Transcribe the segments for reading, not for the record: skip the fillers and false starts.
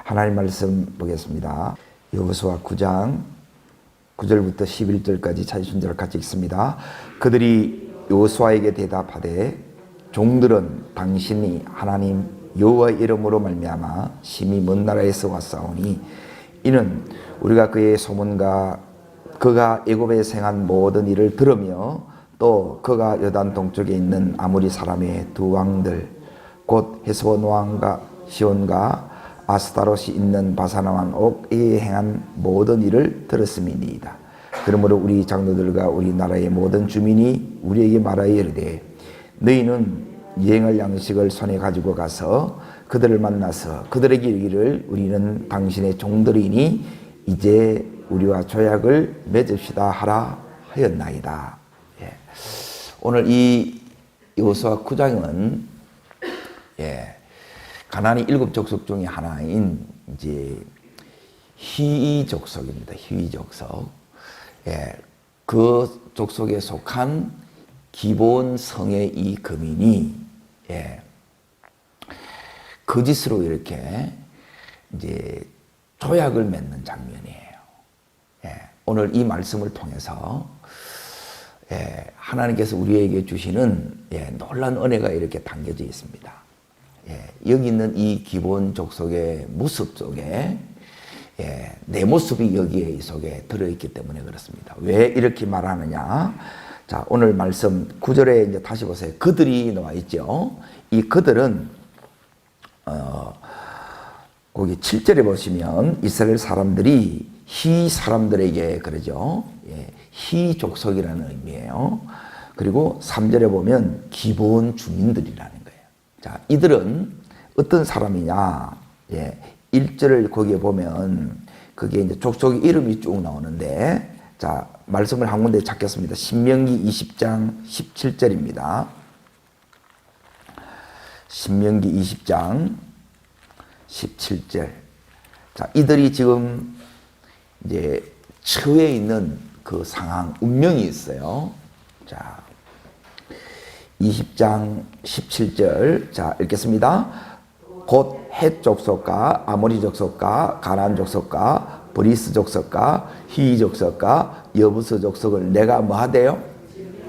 하나님 말씀 보겠습니다. 여호수아 9장 9절부터 11절까지 차이순절을 같이 읽습니다. 그들이 여호수아에게 대답하되 종들은 당신이 하나님 여호와 이름으로 말미암아 심히 먼 나라에서 왔사오니 이는 우리가 그의 소문과 그가 애굽에 행한 모든 일을 들으며 또 그가 요단 동쪽에 있는 아모리 사람의 두 왕들 곧 헤스본 왕과 시온과 아스타롯이 있는 바산 왕 옥에 행한 모든 일을 들었음이니이다. 그러므로 우리 장로들과 우리 나라의 모든 주민이 우리에게 말하여 이르되 너희는 여행할 양식을 손에 가지고 가서 그들을 만나서 그들에게 이르기를 우리는 당신의 종들이니 이제 우리와 조약을 맺읍시다 하라 하였나이다. 예. 오늘 이 여호수아 9장은 가나안의 7 족속 중에 하나인 이제 히위 족속입니다. 히위 족속. 그 족속에 속한 기본 성의 이 거민이 거짓으로 이렇게 이제 조약을 맺는 장면이에요. 오늘 이 말씀을 통해서 하나님께서 우리에게 주시는 놀라운 은혜가 이렇게 담겨져 있습니다. 여기 있는 이 기본 족속의 모습 속에 내 모습이 여기에 이 속에 들어있기 때문에 그렇습니다. 왜 이렇게 말하느냐? 자, 오늘 말씀 9절에 이제 다시 보세요. 그들이 나와 있죠. 이 그들은 거기 7절에 보시면 이스라엘 사람들이 히 사람들에게 그러죠. 히 족속이라는 의미예요. 그리고 3절에 보면 기본 주민들이라는 거예요. 자, 이들은 어떤 사람이냐? 1절을 거기에 보면 그게 이제 족속의 이름이 쭉 나오는데, 자, 말씀을 한 군데 찾겠습니다. 신명기 20장 17절입니다. 신명기 20장 17절. 자, 이들이 지금 이제 처해 있는 그 상황, 운명이 있어요. 자, 20장 17절. 자, 읽겠습니다. 곧 헷 족속과 아모리 족속과 가나안 족속과 브리스 족속과 히위 족속과 여부스 족속을 내가 뭐 하대요?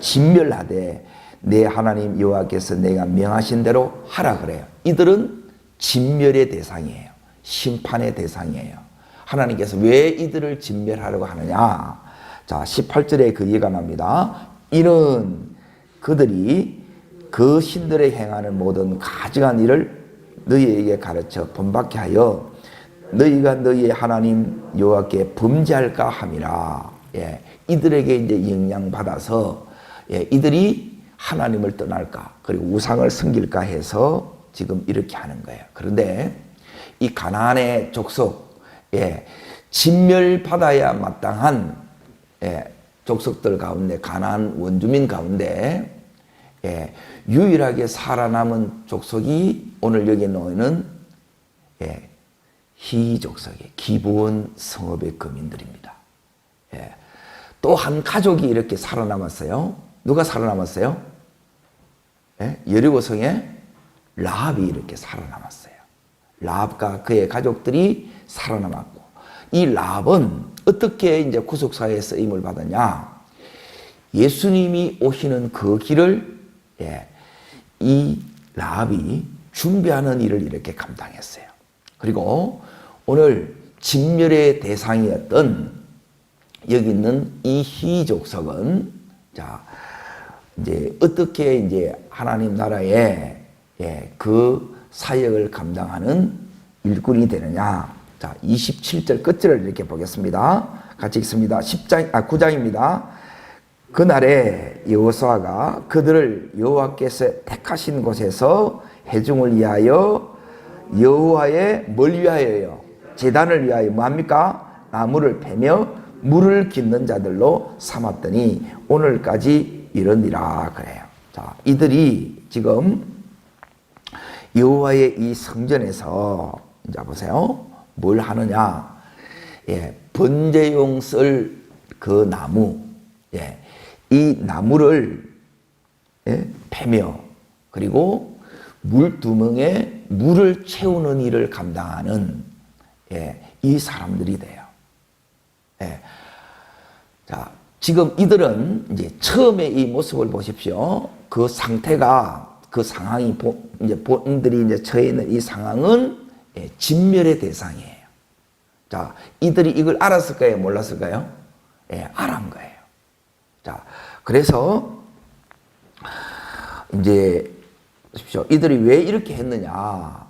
진멸하되 내 하나님 여호와께서 내가 명하신 대로 하라 그래요. 이들은 진멸의 대상이에요. 심판의 대상이에요. 하나님께서 왜 이들을 진멸하려고 하느냐? 자, 18절에 그 예가 납니다. 이는 그들이 그 신들의 행하는 모든 가증한 일을 너희에게 가르쳐 본받게 하여 너희가 너희의 하나님 여호와께 범죄할까 함이라. 이들에게 이제 영향받아서 이들이 하나님을 떠날까 그리고 우상을 섬길까 해서 지금 이렇게 하는 거예요. 그런데 이 가나안의 족속, 진멸받아야 마땅한 족속들 가운데, 가나안 원주민 가운데 유일하게 살아남은 족속이 오늘 여기 놓이는 히위 족속의 기본 성읍의 거민들입니다. 또 한 가족이 이렇게 살아남았어요. 누가 살아남았어요? 여리고성에 라합이 이렇게 살아남았어요. 라합과 그의 가족들이 살아남았고, 이 라합은 어떻게 이제 구속사에 쓰임을 받았냐? 예수님이 오시는 그 길을 이 라합이 준비하는 일을 이렇게 감당했어요. 그리고 오늘 진멸의 대상이었던 여기 있는 이 히위 족속은 자, 이제 어떻게 이제 하나님 나라의 그 사역을 감당하는 일꾼이 되느냐? 자, 27절 끝절을 이렇게 보겠습니다. 같이 읽습니다. 9장입니다. 그날에 여호수아가 그들을 여호와께서 택하신 곳에서 회중을 위하여 여호와의 뭘 위하여요? 제단을 위하여 뭐합니까? 나무를 패며 물을 깃는 자들로 삼았더니 오늘까지 이르니라 그래요. 자, 이들이 지금 여호와의 이 성전에서 이제 보세요. 뭘 하느냐? 번제용 쓸 그 나무, 이 나무를 패며 그리고 물두멍에 물을 채우는 일을 감당하는 이 사람들이 돼요. 자, 지금 이들은 이제 처음에 이 모습을 보십시오. 그 상태가, 그 상황이, 이제 본인들이 이제 처해 있는 이 상황은 진멸의 대상이에요. 자, 이들이 이걸 알았을까요? 몰랐을까요? 알은 거예요. 자, 그래서 이제 보십시오. 이들이 왜 이렇게 했느냐?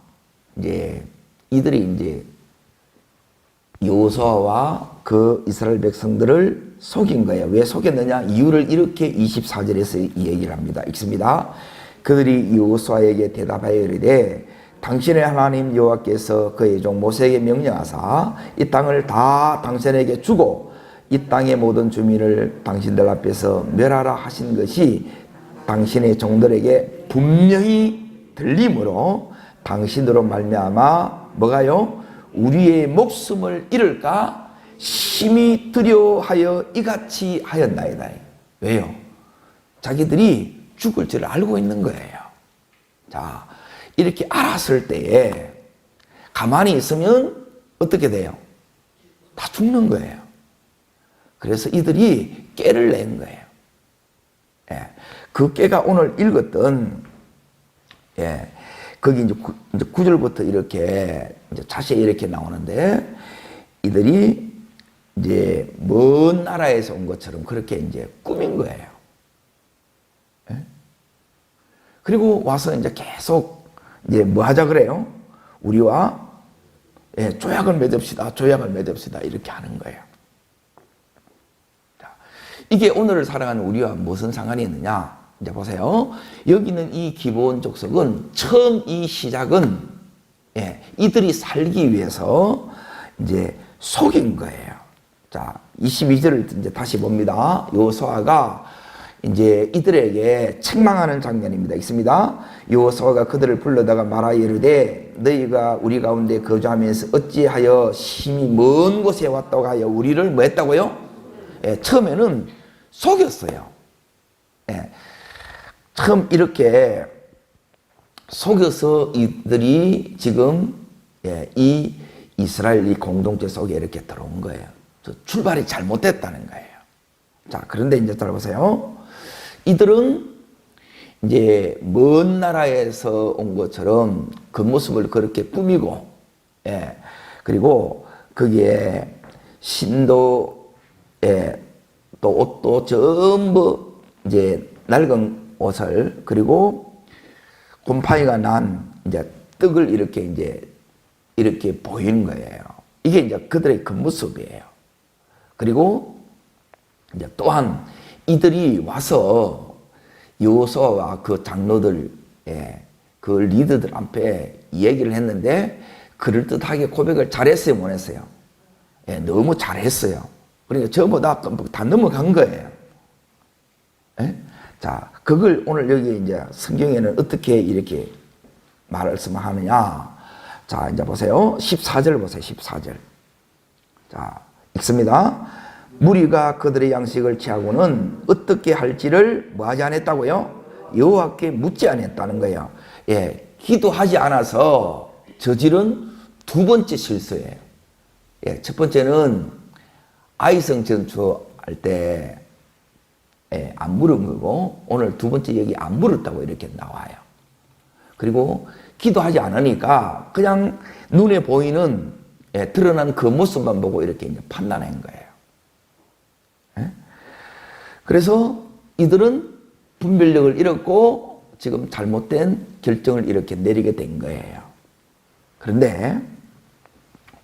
이제 이들이 이제 여호수아와 그 이스라엘 백성들을 속인 거예요. 왜 속였느냐? 이유를 이렇게 24절에서 이 얘기를 합니다. 읽습니다. 그들이 여호수아에게 대답하여 이르되 당신의 하나님 여호와께서 그의 종 모세에게 명령하사 이 땅을 다 당신에게 주고 이 땅의 모든 주민을 당신들 앞에서 멸하라 하신 것이 당신의 종들에게 분명히 들림으로 당신으로 말미암아 뭐가요? 우리의 목숨을 잃을까 심히 두려워하여 이같이 하였나이다. 왜요? 자기들이 죽을 줄 알고 있는 거예요. 자, 이렇게 알았을 때에 가만히 있으면 어떻게 돼요? 다 죽는 거예요. 그래서 이들이 깨를 낸 거예요. 그 깨가 오늘 읽었던 거기 이제 9절부터 이렇게 이제 자세히 이렇게 나오는데 이들이 이제 먼 나라에서 온 것처럼 그렇게 이제 꾸민 거예요. 그리고 와서 이제 계속 이제 뭐 하자 그래요? 우리와 조약을 맺읍시다. 조약을 맺읍시다. 이렇게 하는 거예요. 자, 이게 오늘을 살아가는 우리와 무슨 상관이 있느냐? 이제 보세요. 여기는 이 기본 족속은 처음 이 시작은 이들이 살기 위해서 이제 속인 거예요. 자, 22절을 이제 다시 봅니다. 여호수아가 이제 이들에게 책망하는 장면입니다. 있습니다. 여호수아가 그들을 불러다가 말하여 이르되 너희가 우리 가운데 거주하면서 어찌하여 심히 먼 곳에 왔다고 하여 우리를 뭐 했다고요? 처음에는 속였어요. 처음 이렇게 속여서 이들이 지금 이 이스라엘 이 공동체 속에 이렇게 들어온 거예요. 출발이 잘못됐다는 거예요. 자, 그런데 이제 잘 보세요. 이들은 이제 먼 나라에서 온 것처럼 그 모습을 그렇게 꾸미고, 그리고 거기에 신도, 또 옷도 전부 이제 낡은 옷을, 그리고 곰팡이가 난 이제 떡을 이렇게 보이는 거예요. 이게 이제 그들의 그 모습이에요. 그리고 이제 또한 이들이 와서 여호수아와 그 장로들, 그 리더들 앞에 얘기를 했는데 그럴듯하게 고백을 잘했어요, 못 했어요? 너무 잘했어요. 그러니까 저보다 다 넘어간 거예요. 자, 그걸 오늘 여기 이제 성경에는 어떻게 이렇게 말씀하느냐. 자, 이제 보세요. 14절 보세요. 14절. 자, 읽습니다. 무리가 그들의 양식을 취하고는 어떻게 할지를 뭐 하지 않았다고요? 여호와께 묻지 않았다는 거예요. 기도하지 않아서 저지른 두 번째 실수예요. 첫 번째는 아이성 전투할 때 안 물은 거고, 오늘 두 번째 여기 안 물었다고 이렇게 나와요. 그리고 기도하지 않으니까 그냥 눈에 보이는 드러난 그 모습만 보고 이렇게 이제 판단한 거예요. 그래서 이들은 분별력을 잃었고 지금 잘못된 결정을 이렇게 내리게 된 거예요. 그런데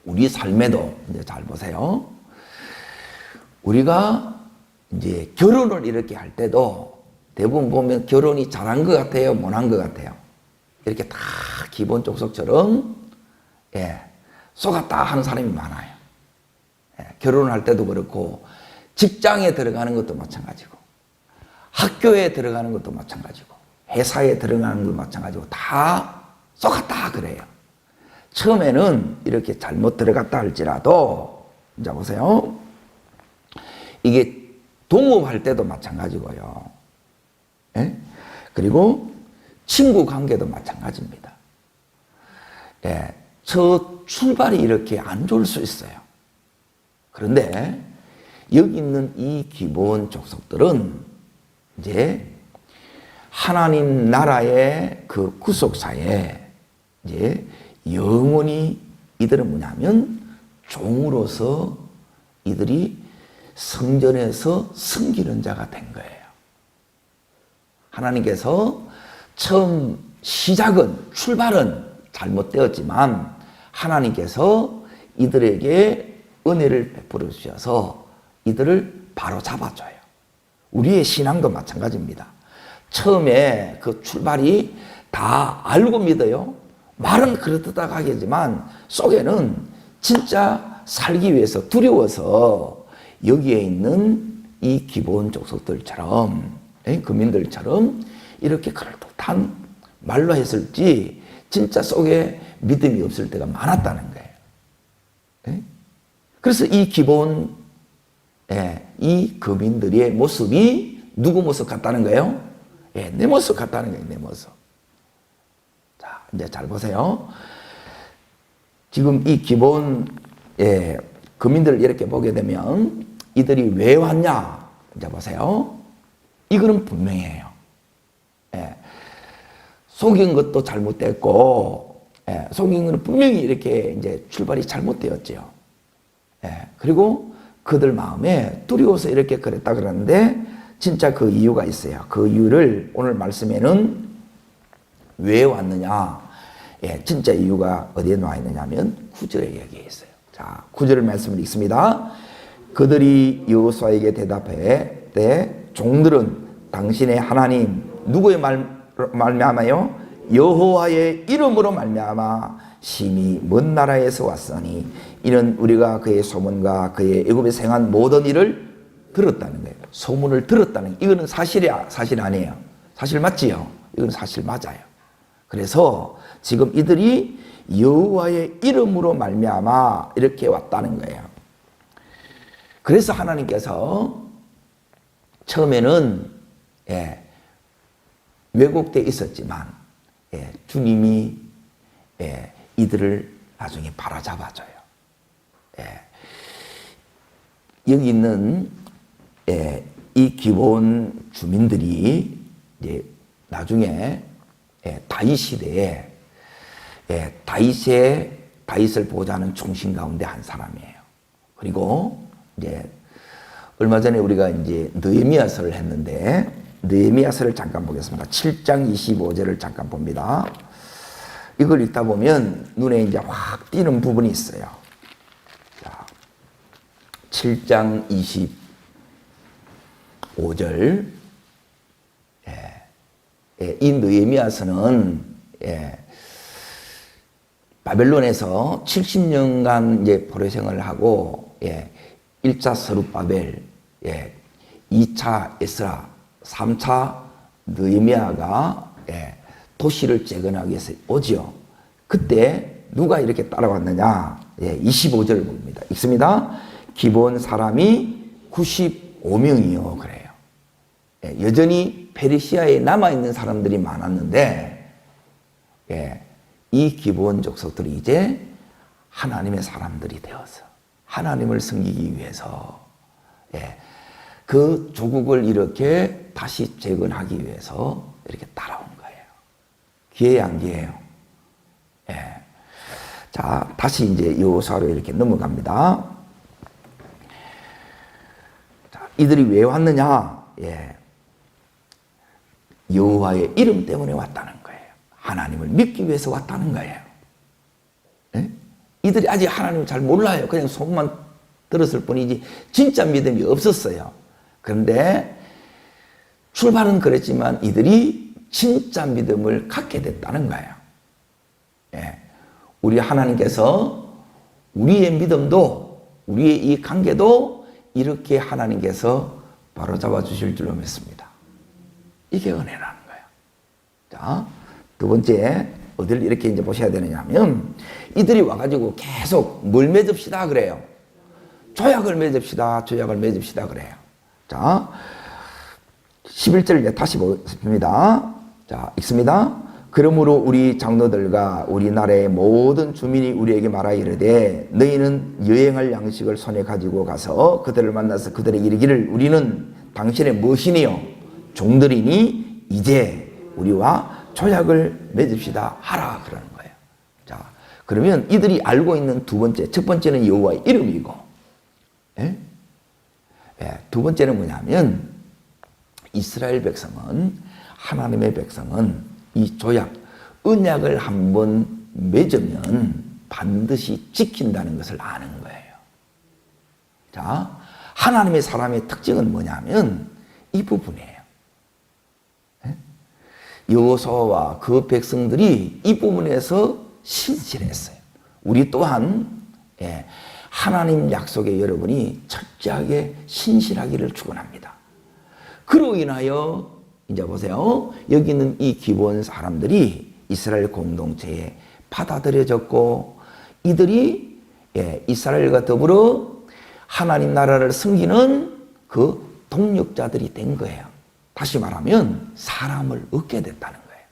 우리 삶에도 이제 잘 보세요. 우리가 이제 결혼을 이렇게 할 때도 대부분 보면 결혼이 잘한 것 같아요, 못한 것 같아요. 이렇게 다 기본 족속처럼 속았다 하는 사람이 많아요. 결혼을 할 때도 그렇고 직장에 들어가는 것도 마찬가지고 학교에 들어가는 것도 마찬가지고 회사에 들어가는 것도 마찬가지고 다 속았다 그래요. 처음에는 이렇게 잘못 들어갔다 할지라도 이제 보세요. 이게 동업할 때도 마찬가지고요. 그리고 친구 관계도 마찬가지입니다. 저 출발이 이렇게 안 좋을 수 있어요. 그런데 여기 있는 이 기본 족속들은 이제 하나님 나라의 그 구속사에 이제 영원히 이들은 뭐냐면 종으로서 이들이 성전에서 섬기는 자가 된 거예요. 하나님께서 처음 시작은 출발은 잘못되었지만 하나님께서 이들에게 은혜를 베풀어 주셔서 이들을 바로 잡아줘요. 우리의 신앙도 마찬가지입니다. 처음에 그 출발이 다 알고 믿어요. 말은 그렇다 하겠지만 속에는 진짜 살기 위해서 두려워서 여기에 있는 이 기본 족속들처럼 거민들처럼 이렇게 그럴듯한 말로 했을지 진짜 속에 믿음이 없을 때가 많았다는 거예요. 그래서 이 기본 이 거민들의 모습이 누구 모습 같다는 거예요? 내 모습 같다는 거예요. 내 모습. 자, 이제 잘 보세요. 지금 이 기본 거민들을 이렇게 보게 되면 이들이 왜 왔냐? 이제 보세요. 이거는 분명해요. 속인 것도 잘못됐고, 속인 것은 분명히 이렇게 이제 출발이 잘못되었죠. 그리고 그들 마음에 두려워서 이렇게 그랬다 그러는데 진짜 그 이유가 있어요. 그 이유를 오늘 말씀에는 왜 왔느냐? 진짜 이유가 어디에 나와 있느냐 하면 9절에 여기에 있어요. 자, 9절 말씀을 읽습니다. 그들이 여호수아에게 대답해 때 종들은 당신의 하나님 누구의 말미암아요? 여호와의 이름으로 말미암아 심히 먼 나라에서 왔으니 이는 우리가 그의 소문과 그의 애굽에서 행한 모든 일을 들었다는 거예요. 소문을 들었다는 거예요. 이거는 사실이야, 사실 아니에요. 사실 맞지요? 이건 사실 맞아요. 그래서 지금 이들이 여호와의 이름으로 말미암아 이렇게 왔다는 거예요. 그래서 하나님께서 처음에는 왜곡되어 있었지만 주님이 이들을 나중에 바로잡아줘요. 여기 있는 이 기본 주민들이 이제 나중에 다윗 시대에 다윗을 보좌하는 총신 가운데 한 사람이에요. 그리고 이제 얼마 전에 우리가 이제 느헤미야서를 했는데 느헤미야서를 잠깐 보겠습니다. 7장 25절을 잠깐 봅니다. 이걸 읽다 보면 눈에 이제 확 띄는 부분이 있어요. 자, 7장 25절. 이 느헤미야서는 바벨론에서 70년간 이제 포로 생활을 하고 1차 서룹바벨, 2차 에스라, 3차 느헤미야가 도시를 재건하기 위해서 오죠. 그때 누가 이렇게 따라왔느냐? 25절을 봅니다. 읽습니다. 기본 사람이 95명이요. 그래요. 여전히 페르시아에 남아있는 사람들이 많았는데 이 기본 족속들이 이제 하나님의 사람들이 되어서 하나님을 섬기기 위해서 그 조국을 이렇게 다시 재건하기 위해서 이렇게 따라온 거예요. 기회야 안 기회예요? 자, 다시 이제 여호수아로 이렇게 넘어갑니다. 자, 이들이 왜 왔느냐? 여호와의 이름 때문에 왔다는 거예요. 하나님을 믿기 위해서 왔다는 거예요. 이들이 아직 하나님을 잘 몰라요. 그냥 소문만 들었을 뿐이지 진짜 믿음이 없었어요. 그런데 출발은 그랬지만 이들이 진짜 믿음을 갖게 됐다는 거예요. 우리 하나님께서 우리의 믿음도 우리의 이 관계도 이렇게 하나님께서 바로잡아 주실 줄로 믿습니다. 이게 은혜라는 거예요. 자, 두 번째 어디를 이렇게 이제 보셔야 되느냐 하면 이들이 와가지고 계속 뭘 맺읍시다 그래요. 조약을 맺읍시다, 조약을 맺읍시다 그래요. 자, 11절 다시 보겠습니다. 자, 읽습니다. 그러므로 우리 장로들과 우리나라의 모든 주민이 우리에게 말하 이르되 너희는 여행할 양식을 손에 가지고 가서 그들을 만나서 그들에게 이르기를 우리는 당신의 무엇이니요 종들이니 이제 우리와 조약을 맺읍시다 하라 그러는 거예요. 자, 그러면 이들이 알고 있는 두 번째, 첫 번째는 여호와의 이름이고, 예? 예, 두 번째는 뭐냐면 이스라엘 백성은, 하나님의 백성은 이 조약, 언약을 한번 맺으면 반드시 지킨다는 것을 아는 거예요. 자, 하나님의 사람의 특징은 뭐냐면 이 부분이에요. 여호수아와 그 백성들이 이 부분에서 신실했어요. 우리 또한 하나님 약속에 여러분이 철저하게 신실하기를 축원합니다. 그로 인하여 이제 보세요. 여기 있는 이 기본 사람들이 이스라엘 공동체에 받아들여졌고 이들이 이스라엘과 더불어 하나님 나라를 섬기는 그 동력자들이 된 거예요. 다시 말하면 사람을 얻게 됐다는 거예요.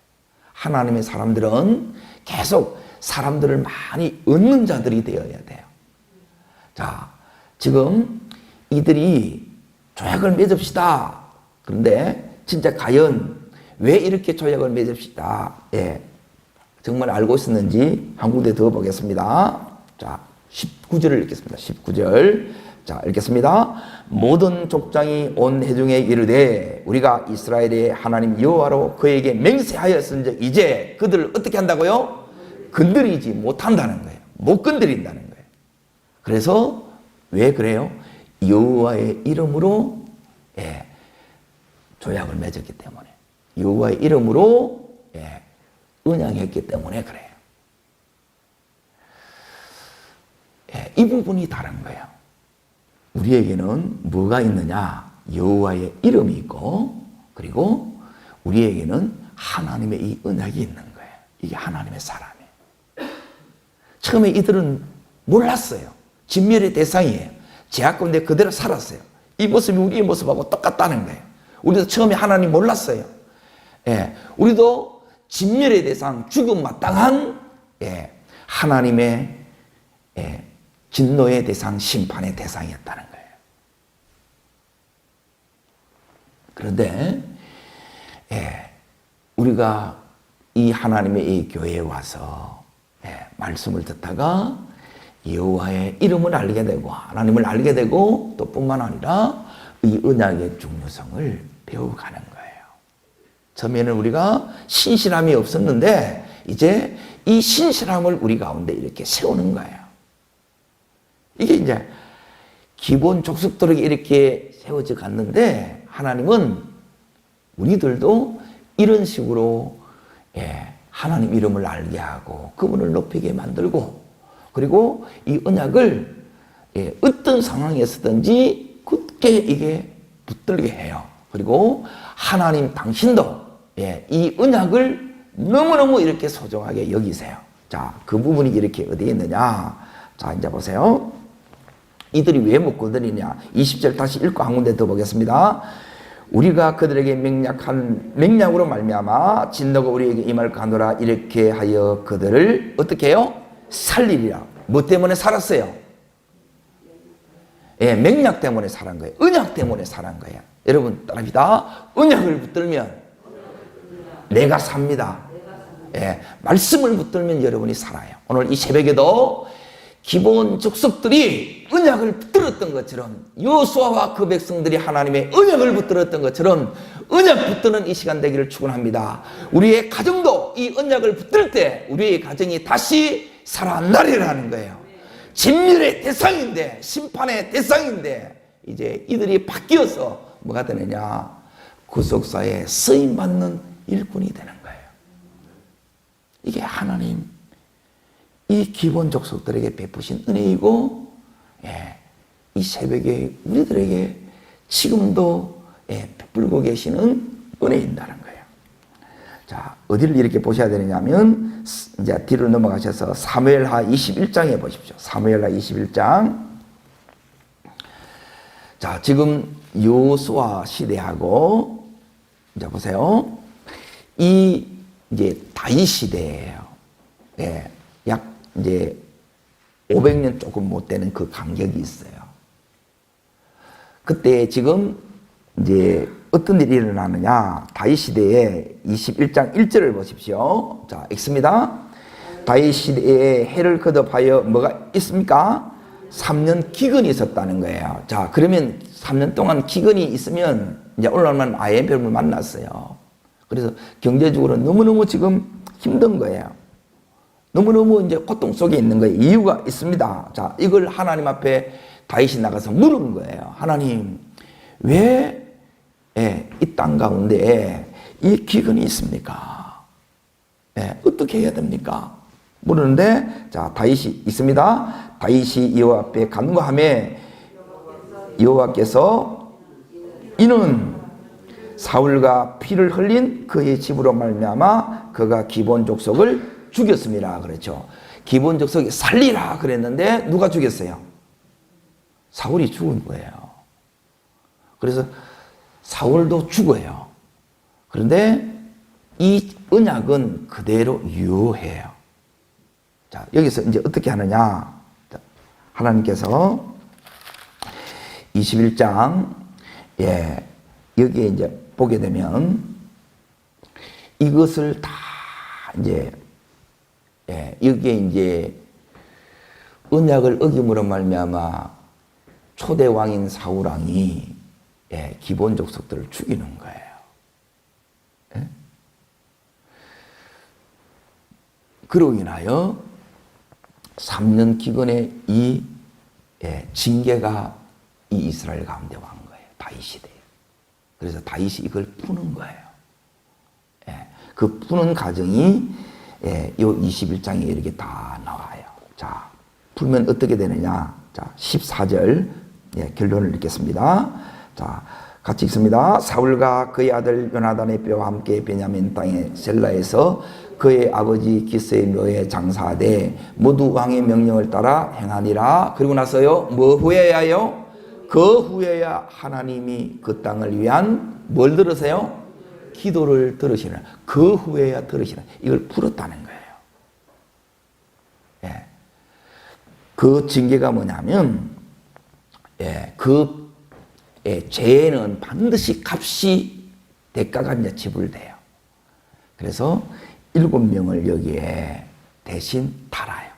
하나님의 사람들은 계속 사람들을 많이 얻는 자들이 되어야 돼요. 자, 지금 이들이 조약을 맺읍시다. 그런데 진짜 과연 왜 이렇게 조약을 맺읍시다. 정말 알고 있었는지 한 군데 더 보겠습니다. 자, 19절을 읽겠습니다. 19절. 자, 읽겠습니다. 모든 족장이 온 회중에 이르되 우리가 이스라엘의 하나님 여호와로 그에게 맹세하였은즉 이제 그들을 어떻게 한다고요? 건드리지 못한다는 거예요. 못 건드린다는 거예요. 그래서 왜 그래요? 여호와의 이름으로 조약을 맺었기 때문에, 여호와의 이름으로 언약했기 때문에 그래요. 이 부분이 다른 거예요. 우리에게는 뭐가 있느냐? 여호와의 이름이 있고, 그리고 우리에게는 하나님의 이 언약이 있는 거예요. 이게 하나님의 사람이에요. 처음에 이들은 몰랐어요. 진멸의 대상이에요. 죄악 가운데 그대로 살았어요. 이 모습이 우리의 모습하고 똑같다는 거예요. 우리도 처음에 하나님 몰랐어요. 우리도 진멸의 대상, 죽음 마땅한 하나님의 진노의 대상, 심판의 대상이었다는 거예요. 그런데 우리가 이 하나님의 이 교회에 와서 말씀을 듣다가 여호와의 이름을 알게 되고 하나님을 알게 되고 또 뿐만 아니라 이 언약의 중요성을 배워가는 거예요. 처음에는 우리가 신실함이 없었는데 이제 이 신실함을 우리 가운데 이렇게 세우는 거예요. 이게 이제 기본 족속들에게 이렇게 세워져 갔는데 하나님은 우리들도 이런 식으로 하나님 이름을 알게 하고 그분을 높이게 만들고 그리고 이 언약을 어떤 상황에서든지 굳게 이게 붙들게 해요. 그리고 하나님 당신도 이 언약을 너무너무 이렇게 소중하게 여기세요. 자, 그 부분이 이렇게 어디에 있느냐? 자, 이제 보세요. 이들이 왜 못 건드리냐? 20절 다시 읽고 한 군데 더 보겠습니다. 우리가 그들에게 맹약한 맹약으로 말미암아 진노가 우리에게 임할 가노라 이렇게 하여 그들을 어떻게 해요? 살리리라. 뭐 때문에 살았어요? 맹약 때문에 살은 거예요. 언약 때문에 살은 거예요. 여러분 따라합니다. 언약을 붙들면 내가 삽니다. 말씀을 붙들면 여러분이 살아요. 오늘 이 새벽에도 기본 족속들이 언약을 붙들었던 것처럼 여호수아와 그 백성들이 하나님의 언약을 붙들었던 것처럼 언약 붙드는 이 시간 되기를 축원합니다. 우리의 가정도 이 언약을 붙들 때 우리의 가정이 다시 살아나리라는 거예요. 진멸의 대상인데 심판의 대상인데 이제 이들이 바뀌어서 뭐가 되느냐? 구속사에 쓰임받는 일꾼이 되는 거예요. 이게 하나님 이 기본 족속들에게 베푸신 은혜이고 이 새벽에 우리들에게 지금도 베풀고 계시는 은혜인다는 거예요. 자, 어디를 이렇게 보셔야 되느냐면 이제 뒤로 넘어가셔서 사무엘하 21장에 보십시오. 사무엘하 21장. 자, 지금 여호수아 시대하고 이제 보세요. 이 이제 다윗 시대예요. 예, 약 이제 500년 조금 못 되는 그 간격이 있어요. 그때 지금 이제 어떤 일이 일어나느냐? 다윗 시대에 21장 1절을 보십시오. 자, 읽습니다. 다윗 시대에 해를 거듭하여 뭐가 있습니까? 3년 기근이 있었다는 거예요. 자, 그러면 3년 동안 기근이 있으면 이제 오늘날 IMF를 만났어요. 그래서 경제적으로 너무너무 지금 힘든 거예요. 너무너무 이제 고통 속에 있는 거예요. 이유가 있습니다. 자, 이걸 하나님 앞에 다윗이 나가서 물은 거예요. 하나님, 왜 이 땅 가운데 이 기근이 있습니까? 어떻게 해야 됩니까? 물었는데, 자, 다윗이 있습니다. 다윗이 여호와 앞에 간구하매 여호와께서 이는 사울과 피를 흘린 그의 집으로 말미암아 그가 기본 족속을 죽였습니다. 그렇죠. 기본 족속이 살리라 그랬는데 누가 죽였어요? 사울이 죽은 거예요. 그래서 사울도 죽어요. 그런데 이 언약은 그대로 유효해요. 자, 여기서 이제 어떻게 하느냐? 하나님께서 21장, 여기에 이제 보게 되면 이것을 다 이제, 여기에 이제 언약을 어김으로 말미암아 초대 왕인 사울 왕이 기본 족속들을 죽이는 거예요. 그로 인하여 3년 기근의 이 징계가 이 이스라엘 가운데 왕 거예요. 다윗 시대에. 그래서 다윗이 이걸 푸는 거예요. 그 푸는 과정이 요 21장에 이렇게 다 나와요. 자, 풀면 어떻게 되느냐? 자, 14절 결론을 읽겠습니다. 자, 같이 읽습니다. 사울과 그의 아들 요나단의 뼈와 함께 베냐민 땅의 셀라에서 그의 아버지 기스의 묘에 장사하되 모두 왕의 명령을 따라 행하니라. 그리고 나서요, 뭐 후에야요? 그 후에야 하나님이 그 땅을 위한 뭘 들으세요? 기도를 들으시는. 그 후에야 들으시는. 이걸 풀었다는 거예요. 그 징계가 뭐냐면, 죄는 반드시 값이 대가가 이제 지불돼요. 그래서 7명을 여기에 대신 달아요.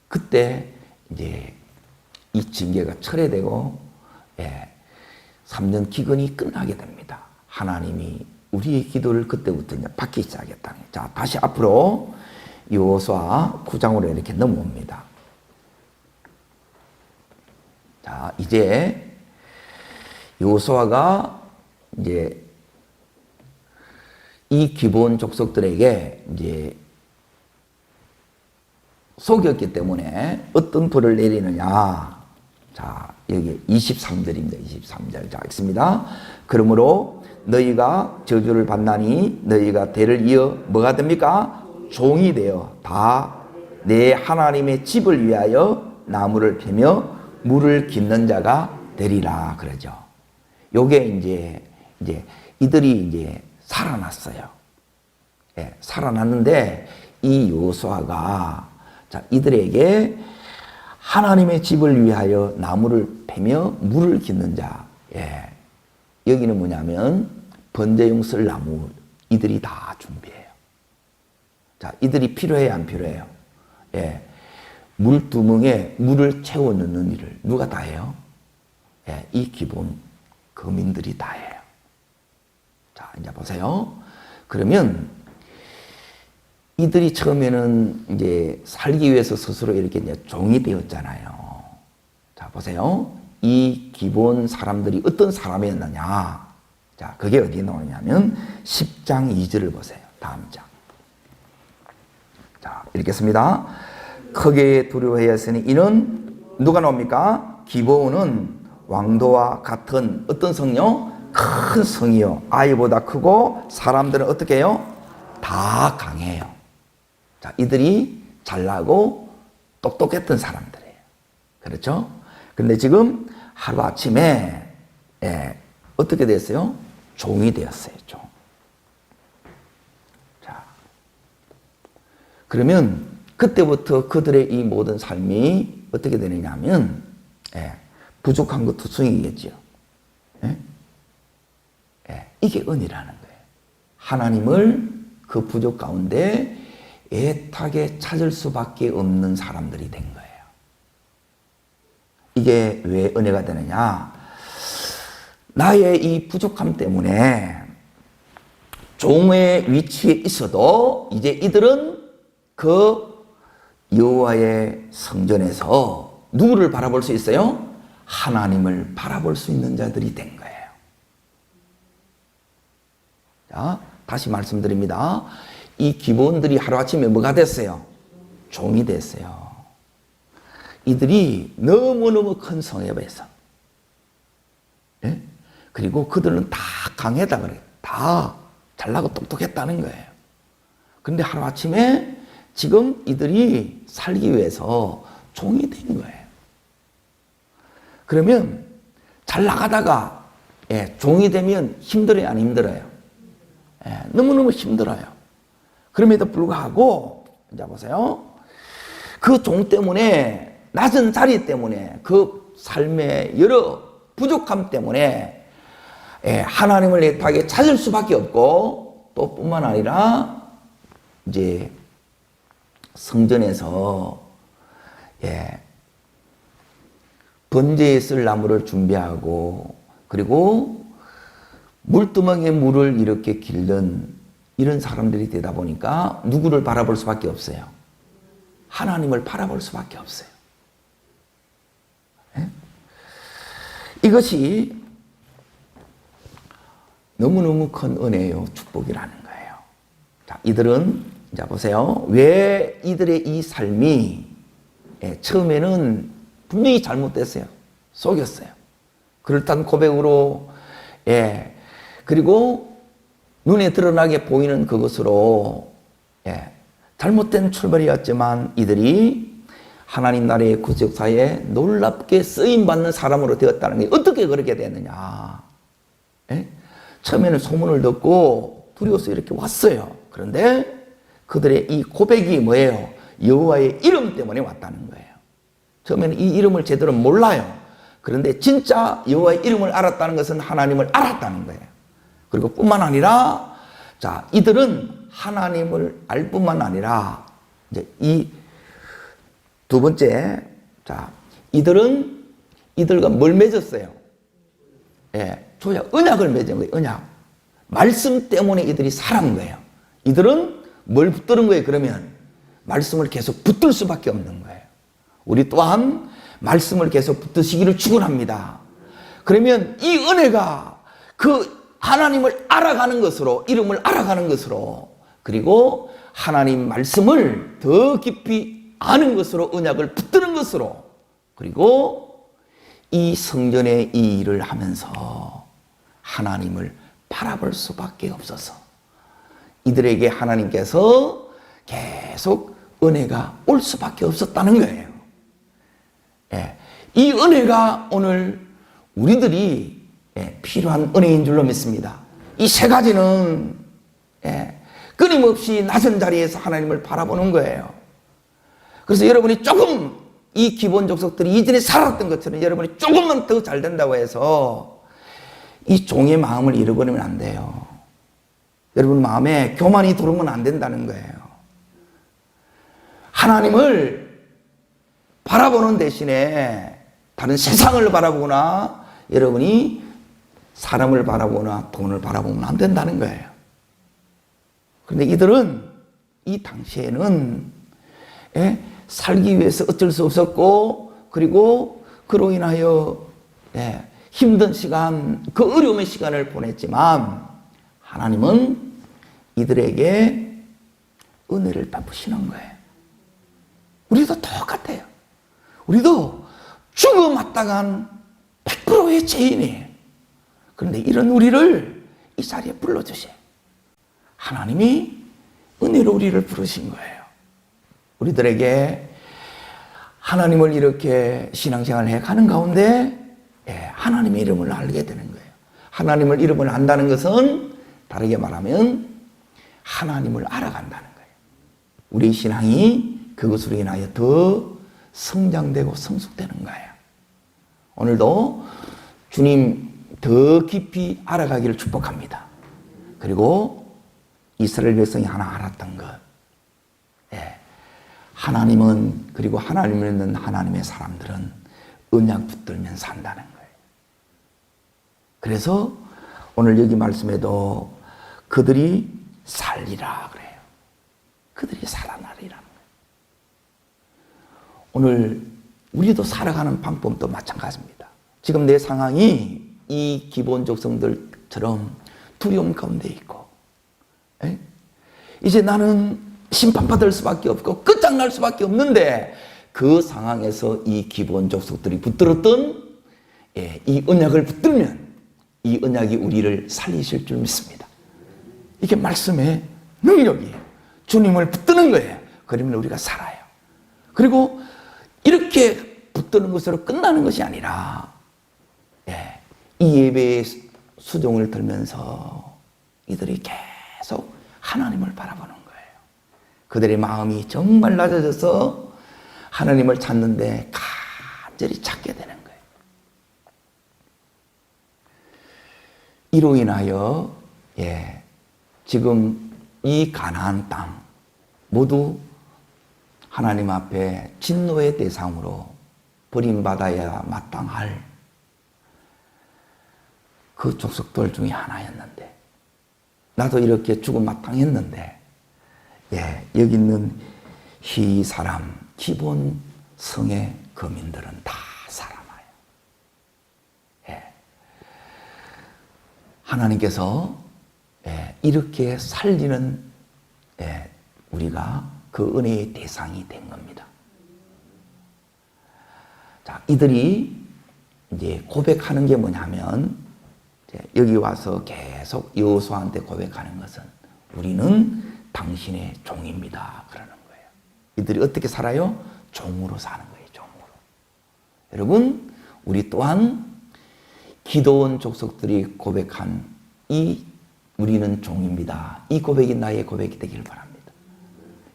그때 이제 이 징계가 철회되고 3년 기근이 끝나게 됩니다. 하나님이 우리의 기도를 그때부터 이제 받기 시작했다는 거예요. 자, 다시 앞으로 여호수아 9장으로 이렇게 넘어옵니다. 자, 이제 여호수아가 이제 이 기본 족속들에게 이제 속였기 때문에 어떤 벌을 내리느냐. 자, 여기 23절입니다. 23절. 자, 읽습니다. 그러므로 너희가 저주를 받나니 너희가 대를 이어 뭐가 됩니까? 종이 되어 다 내 하나님의 집을 위하여 나무를 패며 물을 깃는 자가 되리라 그러죠. 요게 이제 이들이 이제 살아났어요. 살아났는데 이 여호수아가 자, 이들에게 하나님의 집을 위하여 나무를 패며 물을 깃는 자. 여기는 뭐냐면 번제용 쓸 나무 이들이 다 준비해요. 자, 이들이 필요해요, 안 필요해요? 물두멍에 물을 채워 넣는 일을 누가 다 해요? 이 기본 거민들이 다 해요. 자, 이제 보세요. 그러면 이들이 처음에는 이제 살기 위해서 스스로 이렇게 이제 종이 되었잖아요. 자, 보세요. 이 기본 사람들이 어떤 사람이었느냐. 자, 그게 어디에 나오냐면 10장 2절을 보세요. 다음 장. 자, 읽겠습니다. 크게 두려워하였으니 이는 누가 나옵니까? 기브온은 왕도와 같은 어떤 성요? 큰 성이요. 아이보다 크고 사람들은 어떻게 해요? 다 강해요. 자, 이들이 잘나고 똑똑했던 사람들이에요. 그렇죠? 근데 지금 하루아침에 어떻게 됐어요? 종이 되었어요. 종. 그러면 그때부터 그들의 이 모든 삶이 어떻게 되느냐 하면 부족한 것 투성이겠죠. 이게 은이라는 거예요. 하나님을 그 부족 가운데 애타게 찾을 수밖에 없는 사람들이 된 거예요. 이게 왜 은혜가 되느냐? 나의 이 부족함 때문에 종의 위치에 있어도 이제 이들은 그 여호와의 성전에서 누구를 바라볼 수 있어요? 하나님을 바라볼 수 있는 자들이 된 거예요. 자, 다시 말씀드립니다. 이 기본들이 하루아침에 뭐가 됐어요? 종이 됐어요. 이들이 너무너무 큰 성읍에서, 그리고 그들은 다 강하다 그래요. 다 잘나고 똑똑했다는 거예요. 그런데 하루아침에 지금 이들이 살기 위해서 종이 된 거예요. 그러면 잘 나가다가 종이 되면 힘들어요, 안 힘들어요? 너무너무 힘들어요. 그럼에도 불구하고 이제 보세요. 그 종 때문에, 낮은 자리 때문에, 그 삶의 여러 부족함 때문에 하나님을 애타게 찾을 수밖에 없고, 또 뿐만 아니라 이제 성전에서 번제에 쓸 나무를 준비하고, 그리고 물두멍에 물을 이렇게 길른 이런 사람들이 되다 보니까 누구를 바라볼 수밖에 없어요? 하나님을 바라볼 수밖에 없어요. 이것이 너무너무 큰 은혜요, 축복이라는 거예요. 자, 이들은, 자, 보세요. 왜 이들의 이 삶이 처음에는 분명히 잘못됐어요. 속였어요. 그럴듯한 고백으로, 그리고 눈에 드러나게 보이는 그것으로, 잘못된 출발이었지만 이들이 하나님 나라의 구속사에 놀랍게 쓰임받는 사람으로 되었다는 게 어떻게 그렇게 됐느냐. 처음에는 소문을 듣고 두려워서 이렇게 왔어요. 그런데 그들의 이 고백이 뭐예요? 여호와의 이름 때문에 왔다는 거예요. 처음에는 이 이름을 제대로 몰라요. 그런데 진짜 여호와의 이름을 알았다는 것은 하나님을 알았다는 거예요. 그리고 뿐만 아니라, 자, 이들은 하나님을 알 뿐만 아니라, 이제 이 두 번째, 자, 이들과 뭘 맺었어요? 언약을 맺은 거예요, 언약. 말씀 때문에 이들이 살은 거예요. 이들은 뭘 붙드는 거예요, 그러면? 말씀을 계속 붙들 수밖에 없는 거예요. 우리 또한 말씀을 계속 붙드시기를 축원합니다. 그러면 이 은혜가 그 하나님을 알아가는 것으로, 이름을 알아가는 것으로, 그리고 하나님 말씀을 더 깊이 아는 것으로, 언약을 붙드는 것으로, 그리고 이 성전의 이 일을 하면서 하나님을 바라볼 수밖에 없어서 이들에게 하나님께서 계속 은혜가 올 수밖에 없었다는 거예요. 이 은혜가 오늘 우리들이 필요한 은혜인 줄로 믿습니다. 이 세 가지는 끊임없이 낮은 자리에서 하나님을 바라보는 거예요. 그래서 여러분이 조금 이 기본 족속들이 이전에 살았던 것처럼 여러분이 조금만 더 잘 된다고 해서 이 종의 마음을 잃어버리면 안 돼요. 여러분 마음에 교만이 들어오면 안 된다는 거예요. 하나님을 바라보는 대신에 다른 세상을 바라보거나 여러분이 사람을 바라보거나 돈을 바라보면 안 된다는 거예요. 그런데 이들은 이 당시에는 살기 위해서 어쩔 수 없었고, 그리고 그로 인하여 힘든 시간, 그 어려움의 시간을 보냈지만 하나님은 이들에게 은혜를 베푸시는 거예요. 우리도 똑같아요. 우리도 죽어 마땅한 100%의 죄인이에요. 그런데 이런 우리를 이 자리에 불러주세요. 하나님이 은혜로 우리를 부르신 거예요. 우리들에게 하나님을 이렇게 신앙생활을 해가는 가운데 하나님의 이름을 알게 되는 거예요. 하나님을 이름을 안다는 것은 다르게 말하면 하나님을 알아간다는 거예요. 우리 신앙이 그것으로 인하여 더 성장되고 성숙되는 거예요. 오늘도 주님 더 깊이 알아가기를 축복합니다. 그리고 이스라엘 백성이 하나 알았던 것, 하나님은, 그리고 하나님을 믿는 하나님의 사람들은 언약 붙들면 산다는 거예요. 그래서 오늘 여기 말씀에도 그들이 살리라 그래요. 그들이 살아나리라는 거예요. 오늘 우리도 살아가는 방법도 마찬가지입니다. 지금 내 상황이 이 기본적 성들처럼 두려움 가운데 있고, 이제 나는 심판받을 수밖에 없고 끝장날 수밖에 없는데, 그 상황에서 이 기본적 속들이 붙들었던 이 언약을 붙들면 이 언약이 우리를 살리실 줄 믿습니다. 이게 말씀의 능력이에요. 주님을 붙드는 거예요. 그러면 우리가 살아요. 그리고 이렇게 붙드는 것으로 끝나는 것이 아니라, 이 예배의 수종을 들면서 이들이 계속 하나님을 바라보는 거예요. 그들의 마음이 정말 낮아져서 하나님을 찾는데 간절히 찾게 되는 거예요. 이로 인하여 지금 이 가나안 땅 모두 하나님 앞에 진노의 대상으로 버림받아야 마땅할 그 족속들 중에 하나였는데, 나도 이렇게 죽음 마땅했는데, 여기 있는 이 사람 기본 성의 거민들은 다 살아나요. 하나님께서 이렇게 살리는 우리가 그 은혜의 대상이 된 겁니다. 자, 이들이 이제 고백하는 게 뭐냐면, 여기 와서 계속 여호수아한테 고백하는 것은 우리는 당신의 종입니다 그러는 거예요. 이들이 어떻게 살아요? 종으로 사는 거예요. 종으로. 여러분, 우리 또한 기도원 족속들이 고백한 이 우리는 종입니다, 이 고백이 나의 고백이 되기를 바랍니다.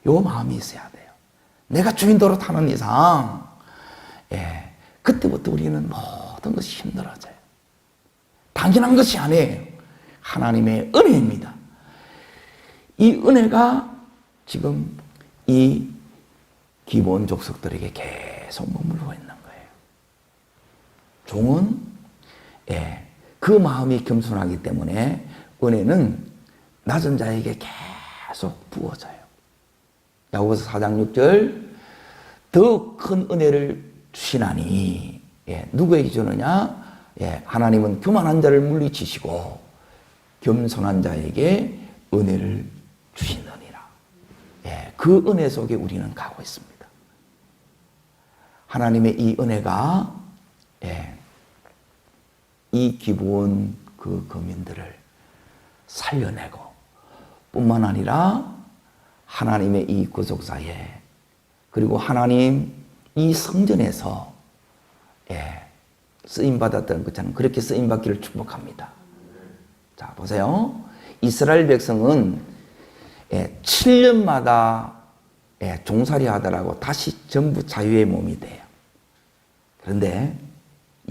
요 마음이 있어야 돼요. 내가 주인 노릇하는 이상 그때부터 우리는 모든 것이 힘들어져요. 당연한 것이 아니에요. 하나님의 은혜입니다. 이 은혜가 지금 이 기본 족속들에게 계속 머물러 있는 거예요. 종은 그 마음이 겸손하기 때문에 은혜는 낮은 자에게 계속 부어져요. 야고보서 4장 6절, 더 큰 은혜를 주시나니, 누구에게 주느냐? 하나님은 교만한 자를 물리치시고 겸손한 자에게 은혜를 주시느니라. 그 은혜 속에 우리는 가고 있습니다. 하나님의 이 은혜가 이 기본 그 거민들을 살려내고, 뿐만 아니라 하나님의 이 구속사에, 그리고 하나님 이 성전에서 쓰임받았던 것처럼 그렇게 쓰임받기를 축복합니다. 자, 보세요. 이스라엘 백성은 7년마다 종살이 하더라고 다시 전부 자유의 몸이 돼요. 그런데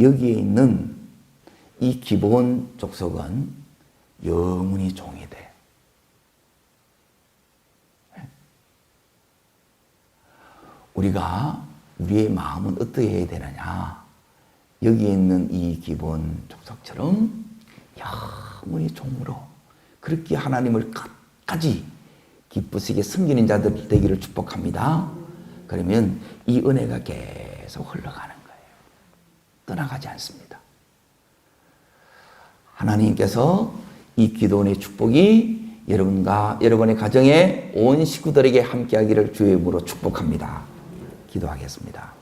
여기에 있는 이 기본 족속은 영원히 종이 돼요. 우리가 우리의 마음은 어떻게 해야 되느냐? 여기에 있는 이 기본 족속처럼 영원히 종으로 그렇게 하나님을 끝까지 기쁘시게 섬기는 자들 되기를 축복합니다. 그러면 이 은혜가 계속 흘러가는 거예요. 떠나가지 않습니다. 하나님께서 이 기도원의 축복이 여러분과 여러분의 가정에 온 식구들에게 함께하기를 주의 이름으로 축복합니다. 기도하겠습니다.